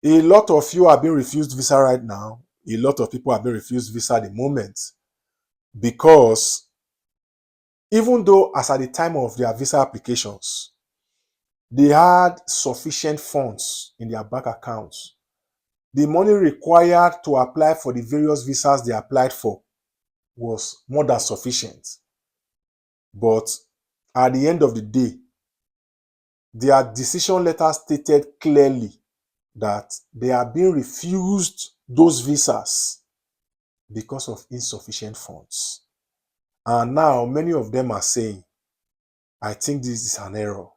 A lot of you are being refused visa right now. A lot of people are being refused visa at the moment because even though as at the time of their visa applications, they had sufficient funds in their bank accounts, the money required to apply for the various visas they applied for was more than sufficient. But at the end of the day, their decision letter stated clearly that they are being refused those visas because of insufficient funds. And now many of them are saying, I think this is an error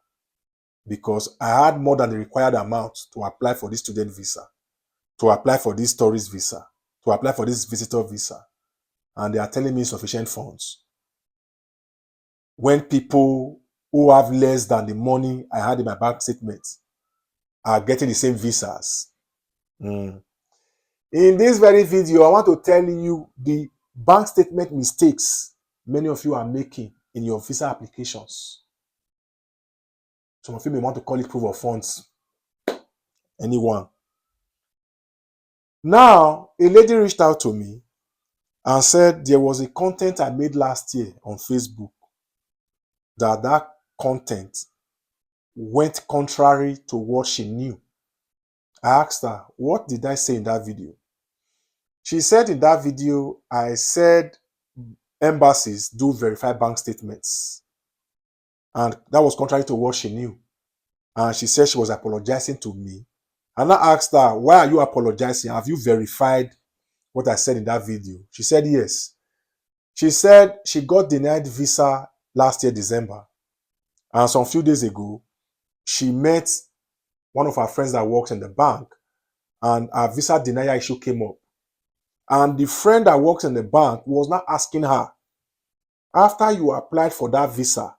because I had more than the required amount to apply for this student visa, to apply for this tourist visa, to apply for this visitor visa. And they are telling me insufficient funds. When people who have less than the money I had in my bank statement are getting the same visas. In this very video, I want to tell you the bank statement mistakes many of you are making in your visa applications. Some of you may want to call it proof of funds. Anyone. Now, a lady reached out to me and said there was a content I made last year on Facebook that content went contrary to what she knew. I asked her, what did I say in that video? She said in that video, I said embassies do verify bank statements. And that was contrary to what she knew. And she said she was apologizing to me. And I asked her, why are you apologizing? Have you verified what I said in that video? She said yes. She said she got denied visa last year, December. And some few days ago, she met one of her friends that works in the bank, and her visa denial issue came up. And the friend that works in the bank was not asking her, after you applied for that visa,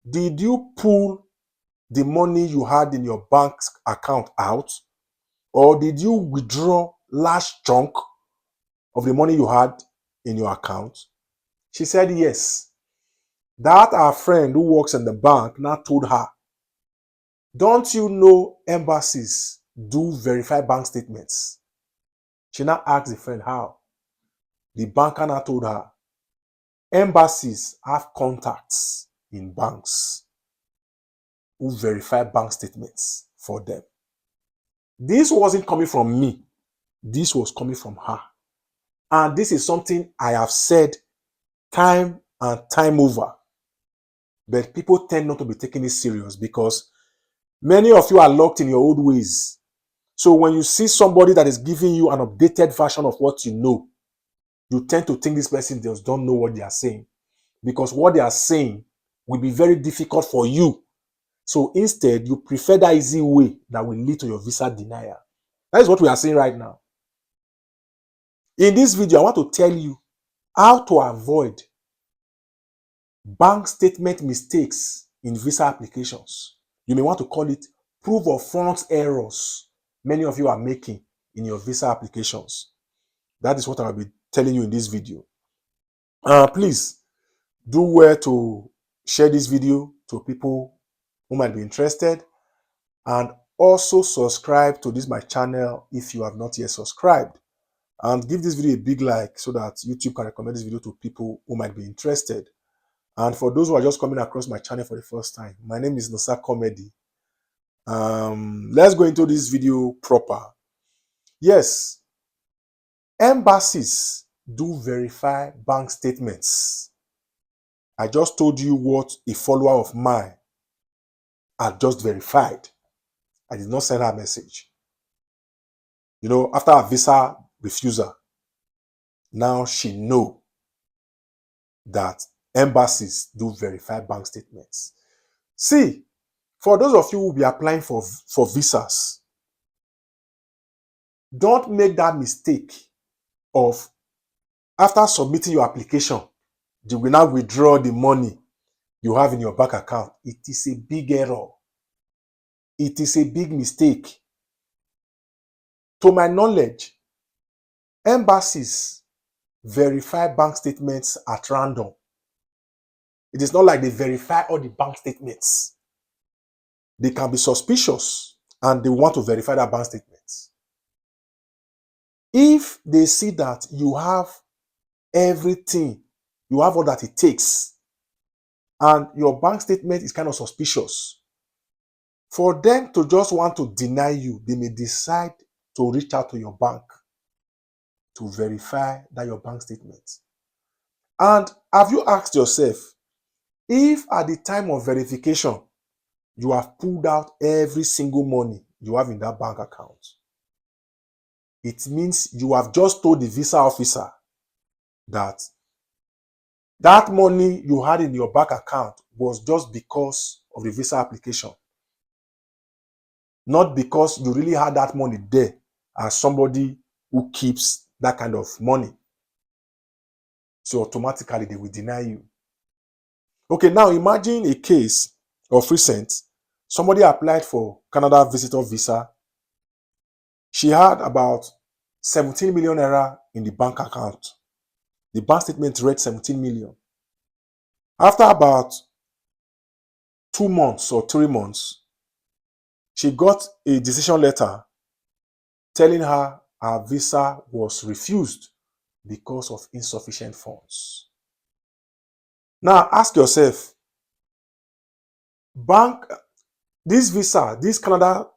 did you pull the money you had in your bank account out? Or did you withdraw large chunk of the money you had in your account? She said yes. That our friend who works in the bank now told her, don't you know embassies do verify bank statements? She now asked the friend how. The banker now told her, embassies have contacts in banks who verify bank statements for them. This wasn't coming from me. This was coming from her. And this is something I have said time and time over. But people tend not to be taking it serious because many of you are locked in your old ways. So when you see somebody that is giving you an updated version of what you know, you tend to think this person just don't know what they are saying. Because what they are saying will be very difficult for you. So instead, you prefer that easy way that will lead to your visa denial. That is what we are saying right now. In this video, I want to tell you how to avoid bank statement mistakes in visa applications. You may want to call it proof of funds errors many of you are making in your visa applications. That is what I will be telling you in this video. Please do well to share this video to people who might be interested, and also subscribe to my channel if you have not yet subscribed, and give this video a big like so that YouTube can recommend this video to people who might be interested. And for those who are just coming across my channel for the first time, my name is Nosa Comedy. Let's go into this video proper. Yes, embassies do verify bank statements. I just told you what a follower of mine had just verified. I did not send her a message. You know, after a visa refusal, now she know that embassies do verify bank statements. See, for those of you who will be applying for visas, don't make that mistake of after submitting your application, you will now withdraw the money you have in your bank account. It is a big error. It is a big mistake. To my knowledge, embassies verify bank statements at random. It is not like they verify all the bank statements. They can be suspicious and they want to verify that bank statements. If they see that you have everything, you have all that it takes, and your bank statement is kind of suspicious, for them to just want to deny you, they may decide to reach out to your bank to verify that your bank statement. And have you asked yourself, if at the time of verification, you have pulled out every single money you have in that bank account, it means you have just told the visa officer that that money you had in your bank account was just because of the visa application, not because you really had that money there as somebody who keeps that kind of money. So automatically they will deny you. Okay, now imagine a case of recent. Somebody applied for Canada visitor visa. She had about 17 million naira in the bank account. The bank statement read 17 million. After about 2 months or 3 months, she got a decision letter telling her visa was refused because of insufficient funds. Now ask yourself, this visa, this Canada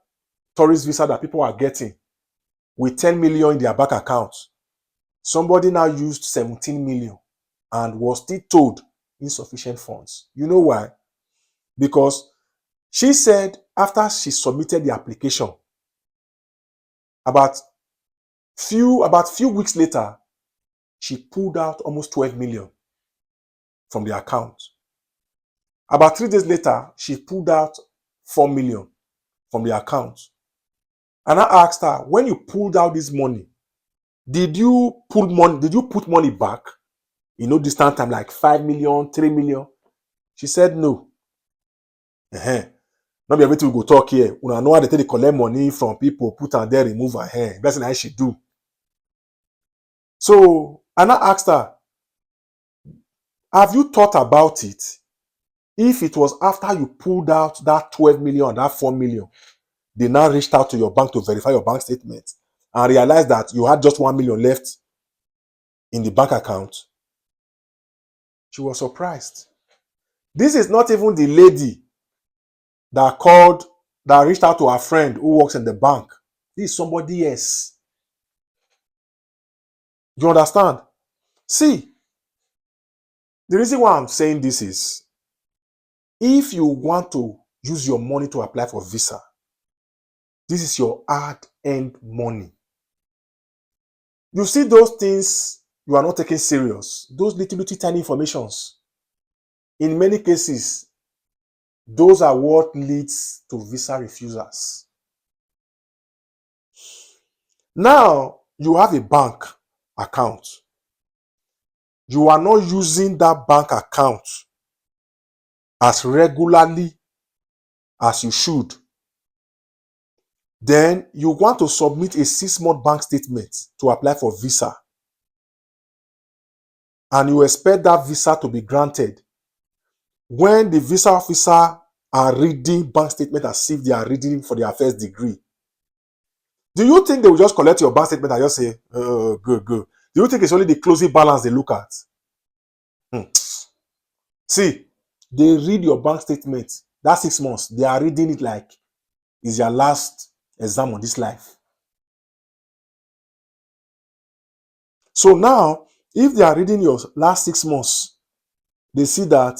tourist visa that people are getting with 10 million in their bank account, somebody now used 17 million and was still told insufficient funds. You know why? Because she said after she submitted the application, about few weeks later, she pulled out almost 12 million from the account. About 3 days later, she pulled out 4 million from the account. And I asked her, when you pulled out this money, did you put money back? Distant time, like 5 million, 3 million? She said no. Not be everything we go talk here. Una know how they take collect money from people, put and there, remove her hair. That's what she do. So Anna asked her, have you thought about it? If it was after you pulled out that 12 million, that 4 million, they now reached out to your bank to verify your bank statement and realized that you had just 1 million left in the bank account. She was surprised. This is not even the lady that reached out to her friend who works in the bank. This is somebody else. You understand? See, the reason why I'm saying this is, if you want to use your money to apply for visa, this is your hard-earned money. You see those things you are not taking serious, those little tiny informations. In many cases, those are what leads to visa refusals. Now, you have a bank account. You are not using that bank account as regularly as you should. Then you want to submit a 6-month bank statement to apply for visa. And you expect that visa to be granted. When the visa officer are reading bank statement as if they are reading for their first degree, do you think they will just collect your bank statement and just say, oh, good. Do you think it's only the closing balance they look at? See, they read your bank statement. That 6 months, they are reading it like it's your last exam on this life. So now, if they are reading your last 6 months, they see that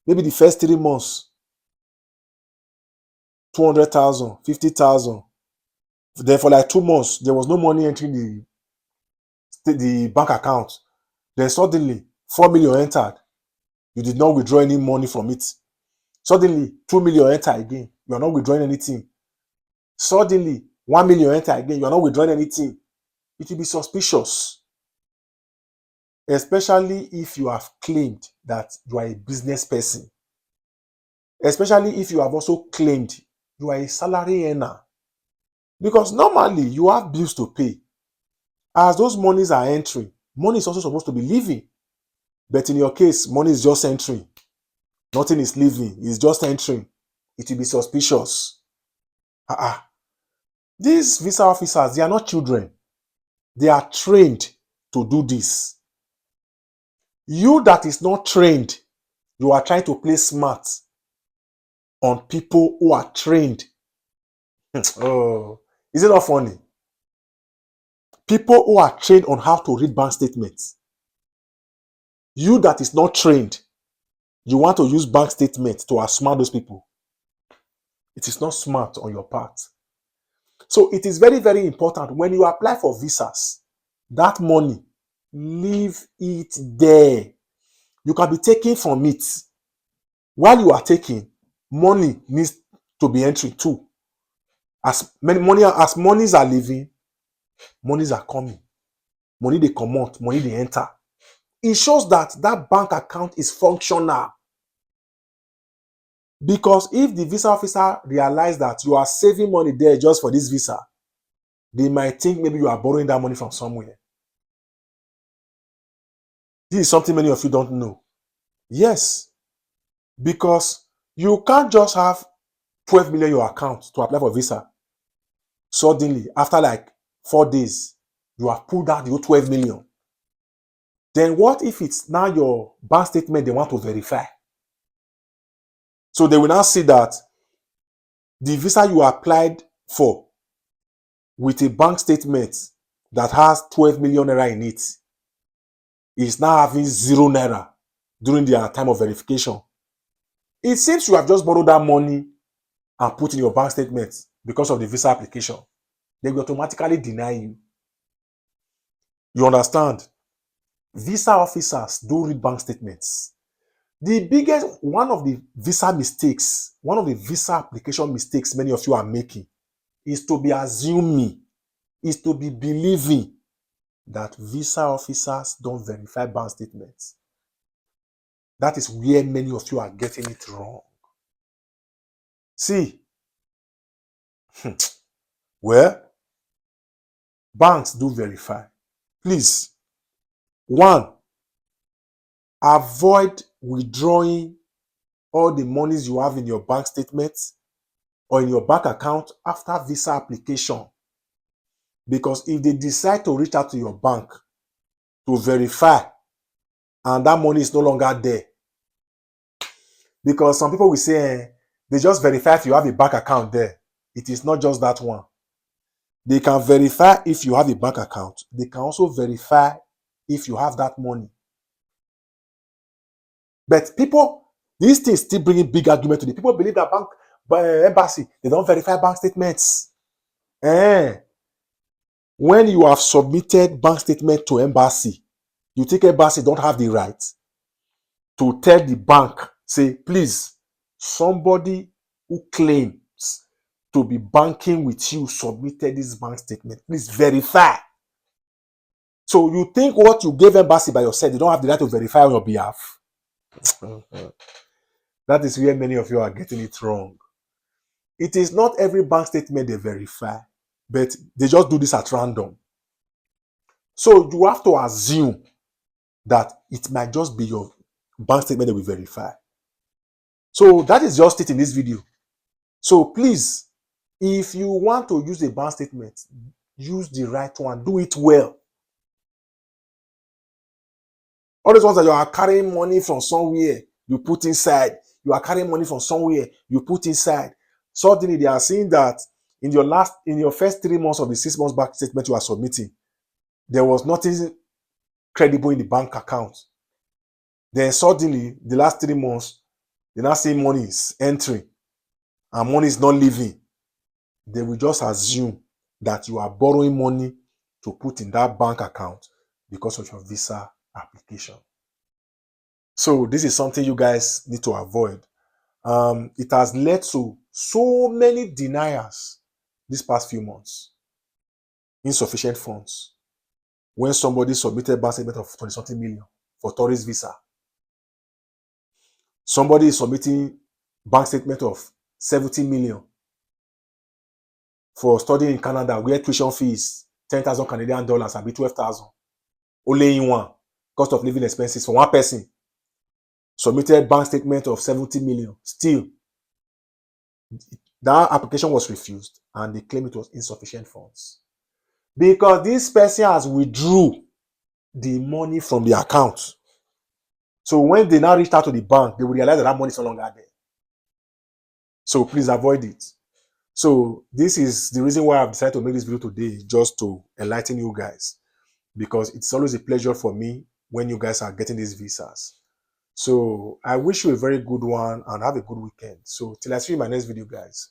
maybe the first 3 months, 200,000, 50,000. Then for like 2 months, there was no money entering the bank account. Then suddenly, 4 million entered. You did not withdraw any money from it. Suddenly, 2 million entered again. You are not withdrawing anything. Suddenly, 1 million entered again. You are not withdrawing anything. It will be suspicious. Especially if you have claimed that you are a business person. Especially if you have also claimed you are a salary earner. Because normally, you have bills to pay. As those monies are entering, money is also supposed to be leaving. But in your case, money is just entering. Nothing is leaving. It's just entering. It will be suspicious. These visa officers, they are not children. They are trained to do this. You that is not trained, you are trying to play smart on people who are trained. Oh, is it not funny? People who are trained on how to read bank statements. You that is not trained, you want to use bank statements to outsmart those people. It is not smart on your part. So it is very, very important when you apply for visas, that money, leave it there. You can be taking from it. While you are taking, money needs to be entering too. As monies are leaving, monies are coming. Money they come out, money they enter. It shows that that bank account is functional. Because if the visa officer realize that you are saving money there just for this visa, they might think maybe you are borrowing that money from somewhere. This is something many of you don't know. Yes, because you can't just have 12 million in your account to apply for visa. Suddenly, after like 4 days, you have pulled out the whole 12 million. Then what if it's now your bank statement they want to verify? So they will now see that the visa you applied for with a bank statement that has 12 million naira in it is now having 0 naira during their time of verification. It seems you have just borrowed that money and put in your bank statement because of the visa application. They will automatically deny you. You understand? Visa officers do read bank statements. One of the visa application mistakes many of you are making is to be assuming, is to be believing that visa officers don't verify bank statements. That is where many of you are getting it wrong. See, well, banks do verify. Please, one, avoid withdrawing all the monies you have in your bank statements or in your bank account after visa application. Because if they decide to reach out to your bank to verify and that money is no longer there, because some people will say they just verify if you have a bank account there. It is not just that one. They can verify if you have a bank account. They can also verify if you have that money. But these things still bringing big argument to the people believe that embassy, they don't verify bank statements. When you have submitted bank statement to embassy, you think embassy don't have the right to tell the bank, say, please, somebody who claims to be banking with you submitted this bank statement. Please verify. So you think what you gave embassy by yourself, they don't have the right to verify on your behalf. That is where many of you are getting it wrong. It is not every bank statement they verify, but they just do this at random. So you have to assume that it might just be your bank statement that we verify. So that is just it in this video. So please, if you want to use a bank statement, use the right one. Do it well. All those ones that you are carrying money from somewhere, you put inside. You are carrying money from somewhere, you put inside. Suddenly they are seeing that in your first 3 months of the 6 months bank statement you are submitting, there was nothing credible in the bank account. Then suddenly, the last 3 months, they now see money is entering and money is not leaving. They will just assume that you are borrowing money to put in that bank account because of your visa application. So this is something you guys need to avoid. It has led to so many deniers these past few months. Insufficient funds. When somebody submitted bank statement of 20-something million for tourist visa, somebody is submitting bank statement of 70 million for studying in Canada, where tuition fees 10,000 Canadian dollars and be 12,000. Only in one. Cost of living expenses for one person. Submitted bank statement of 70 million. Still, that application was refused and they claim it was insufficient funds. because this person has withdrew the money from the account. So when they now reached out to the bank, they will realize that that money is no longer there. So please avoid it. So this is the reason why I've decided to make this video today, just to enlighten you guys, because it's always a pleasure for me when you guys are getting these visas. So I wish you a very good one and have a good weekend. So till I see you in my next video, guys.